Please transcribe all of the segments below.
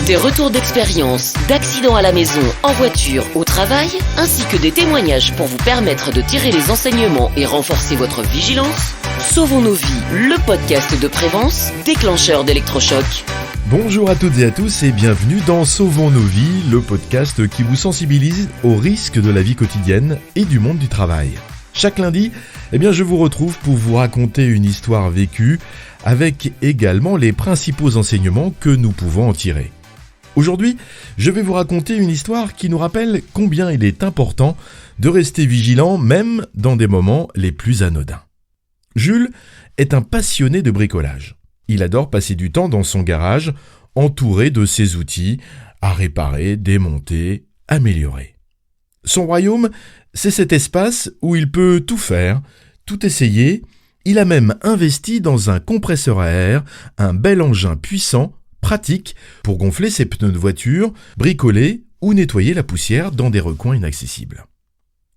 Des retours d'expérience, d'accidents à la maison, en voiture, au travail, ainsi que des témoignages pour vous permettre de tirer les enseignements et renforcer votre vigilance. Sauvons nos vies, le podcast de Prévence, déclencheur d'électrochoc. Bonjour à toutes et à tous et bienvenue dans Sauvons nos vies, le podcast qui vous sensibilise aux risques de la vie quotidienne et du monde du travail. Chaque lundi, je vous retrouve pour vous raconter une histoire vécue avec également les principaux enseignements que nous pouvons en tirer. Aujourd'hui, je vais vous raconter une histoire qui nous rappelle combien il est important de rester vigilant même dans des moments les plus anodins. Jules est un passionné de bricolage. Il adore passer du temps dans son garage, entouré de ses outils, à réparer, démonter, améliorer. Son royaume, c'est cet espace où il peut tout faire, tout essayer. Il a même investi dans un compresseur à air, un bel engin puissant, pratique pour gonfler ses pneus de voiture, bricoler ou nettoyer la poussière dans des recoins inaccessibles.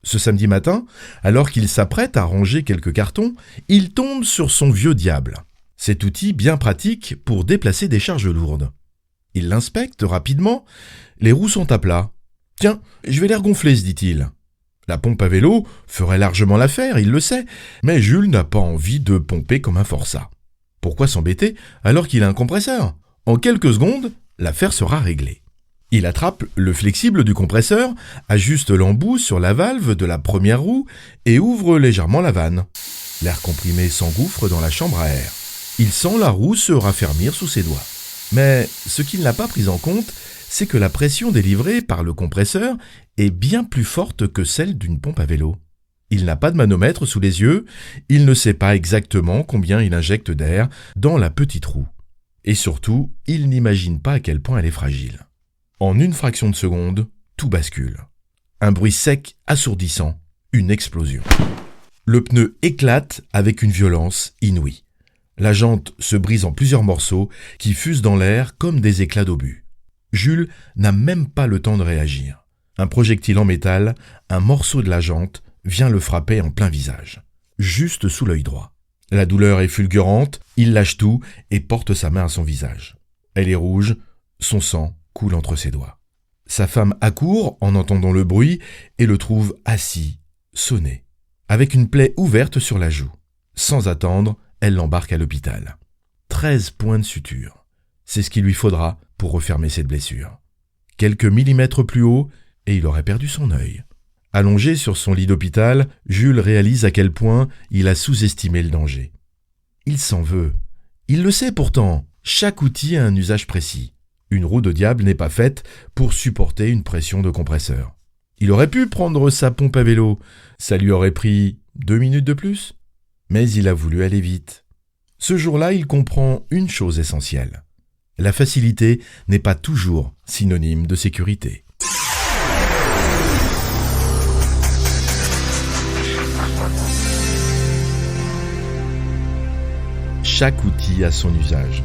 Ce samedi matin, alors qu'il s'apprête à ranger quelques cartons, il tombe sur son vieux diable. Cet outil bien pratique pour déplacer des charges lourdes. Il l'inspecte rapidement, les roues sont à plat. « Tiens, je vais les regonfler », se dit-il. La pompe à vélo ferait largement l'affaire, il le sait, mais Jules n'a pas envie de pomper comme un forçat. Pourquoi s'embêter alors qu'il a un compresseur ? En quelques secondes, l'affaire sera réglée. Il attrape le flexible du compresseur, ajuste l'embout sur la valve de la première roue et ouvre légèrement la vanne. L'air comprimé s'engouffre dans la chambre à air. Il sent la roue se raffermir sous ses doigts. Mais ce qu'il n'a pas pris en compte, c'est que la pression délivrée par le compresseur est bien plus forte que celle d'une pompe à vélo. Il n'a pas de manomètre sous les yeux, il ne sait pas exactement combien il injecte d'air dans la petite roue. Et surtout, il n'imagine pas à quel point elle est fragile. En une fraction de seconde, tout bascule. Un bruit sec, assourdissant, une explosion. Le pneu éclate avec une violence inouïe. La jante se brise en plusieurs morceaux qui fusent dans l'air comme des éclats d'obus. Jules n'a même pas le temps de réagir. Un projectile en métal, un morceau de la jante, vient le frapper en plein visage, juste sous l'œil droit. La douleur est fulgurante, il lâche tout et porte sa main à son visage. Elle est rouge, son sang coule entre ses doigts. Sa femme accourt en entendant le bruit et le trouve assis, sonné, avec une plaie ouverte sur la joue. Sans attendre, elle l'embarque à l'hôpital. 13 points de suture. C'est ce qu'il lui faudra pour refermer cette blessure. Quelques millimètres plus haut, et il aurait perdu son œil. Allongé sur son lit d'hôpital, Jules réalise à quel point il a sous-estimé le danger. Il s'en veut. Il le sait pourtant. Chaque outil a un usage précis. Une roue de diable n'est pas faite pour supporter une pression de compresseur. Il aurait pu prendre sa pompe à vélo. Ça lui aurait pris 2 minutes de plus. Mais il a voulu aller vite. Ce jour-là, il comprend une chose essentielle. La facilité n'est pas toujours synonyme de sécurité. Chaque outil a son usage.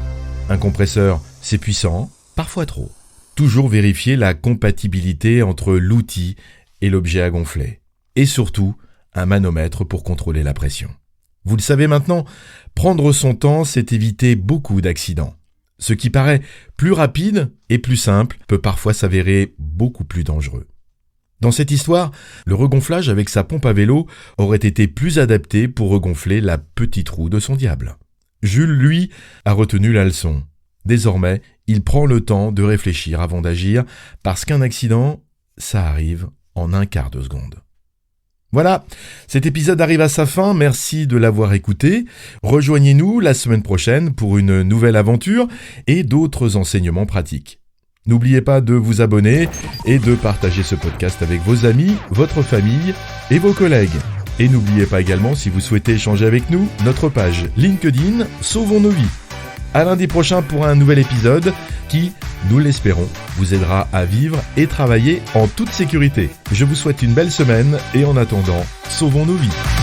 Un compresseur, c'est puissant, parfois trop. Toujours vérifier la compatibilité entre l'outil et l'objet à gonfler. Et surtout, un manomètre pour contrôler la pression. Vous le savez maintenant, prendre son temps, c'est éviter beaucoup d'accidents. Ce qui paraît plus rapide et plus simple peut parfois s'avérer beaucoup plus dangereux. Dans cette histoire, le regonflage avec sa pompe à vélo aurait été plus adapté pour regonfler la petite roue de son diable. Jules, lui, a retenu la leçon. Désormais, il prend le temps de réfléchir avant d'agir, parce qu'un accident, ça arrive en un quart de seconde. Voilà, cet épisode arrive à sa fin, merci de l'avoir écouté. Rejoignez-nous la semaine prochaine pour une nouvelle aventure et d'autres enseignements pratiques. N'oubliez pas de vous abonner et de partager ce podcast avec vos amis, votre famille et vos collègues. Et n'oubliez pas également, si vous souhaitez échanger avec nous, notre page LinkedIn Sauvons nos vies. À lundi prochain pour un nouvel épisode qui, nous l'espérons, vous aidera à vivre et travailler en toute sécurité. Je vous souhaite une belle semaine et en attendant, sauvons nos vies.